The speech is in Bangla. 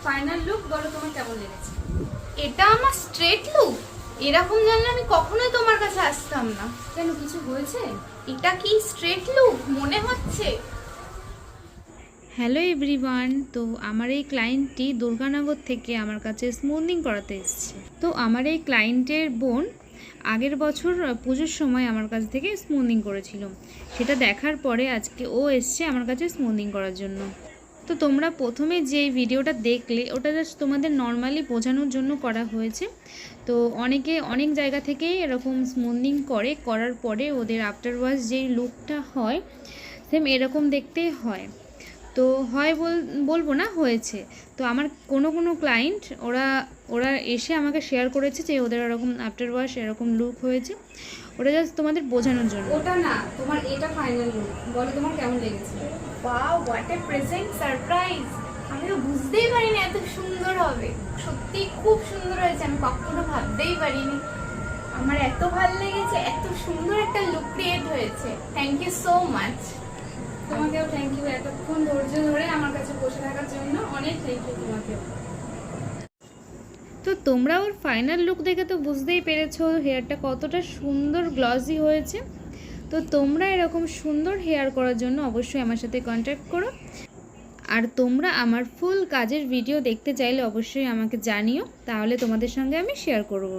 ফাইনাল লুক বলো তোমার কেমন লেগেছে? এটা আমার স্ট্রেট লুক। এরকম জানলে আমি কখনোই তোমার কাছে আসতাম না। কেন, কিছু হয়েছে? এটা কি স্ট্রেট লুক মনে হচ্ছে? হ্যালো এভরিওয়ান, তো আমার এই ক্লায়েন্টটি দুর্গানগর থেকে আমার কাছে স্মুথনিং করাতে এসেছে। তো আমার এই ক্লায়েন্টের বোন আগের বছর পুজোর সময় আমার কাছ থেকে স্মুথনিং করেছিল। সেটা দেখার পরে আজকে ও এসছে আমার কাছে স্মুথনিং করার জন্য। তো তোমরা প্রথমে যে ভিডিওটা দেখলে ওটা জাস্ট তোমাদের নর্মালি বোঝানোর জন্য করা হয়েছে। তো অনেক জায়গা থেকেই এরকম স্মুথনিং করার পরে ওদের আফটার ওয়াশ যেই লুকটা হয় সেম এরকম দেখতেই হয়। তো হয় বলবো না, হয়েছে। তো আমার কোনো ক্লায়েন্ট ওরা এসে আমাকে শেয়ার করেছে যে ওদের এরকম আফটার ওয়াশ এরকম লুক হয়েছে। ওটা জাস্ট তোমাদের বোঝানোর জন্য। ওটা না, তোমার এটা ফাইনাল লুক বলো তোমার কেমন লেগেছে? Wow, what a present surprise! আমি তো বুঝতেই পারিনি এত সুন্দর হবে। সত্যি খুব সুন্দর হয়েছে, আমি কখনো ভাবতেই পারিনি। আমার এত ভালো লেগেছে, এত সুন্দর একটা লুক ক্রিয়েট হয়েছে। Thank you so much. তোমাকেও থ্যাংক ইউ, এতক্ষণ ধৈর্য ধরে আমার কাছে বসে থাকার জন্য অনেক থ্যাংক ইউ তোমাকেও। তো তোমরা ওর ফাইনাল লুক দেখে তো বুঝতেই পেরেছো হেয়ারটা কতটা সুন্দর গ্লসি হয়েছে। তো তোমরা এরকম সুন্দর হেয়ার করার জন্য অবশ্যই আমার সাথে কন্ট্যাক্ট করো। আর তোমরা আমার ফুল কাজের ভিডিও দেখতে চাইলে অবশ্যই আমাকে জানিও, তাহলে তোমাদের সঙ্গে আমি শেয়ার করব।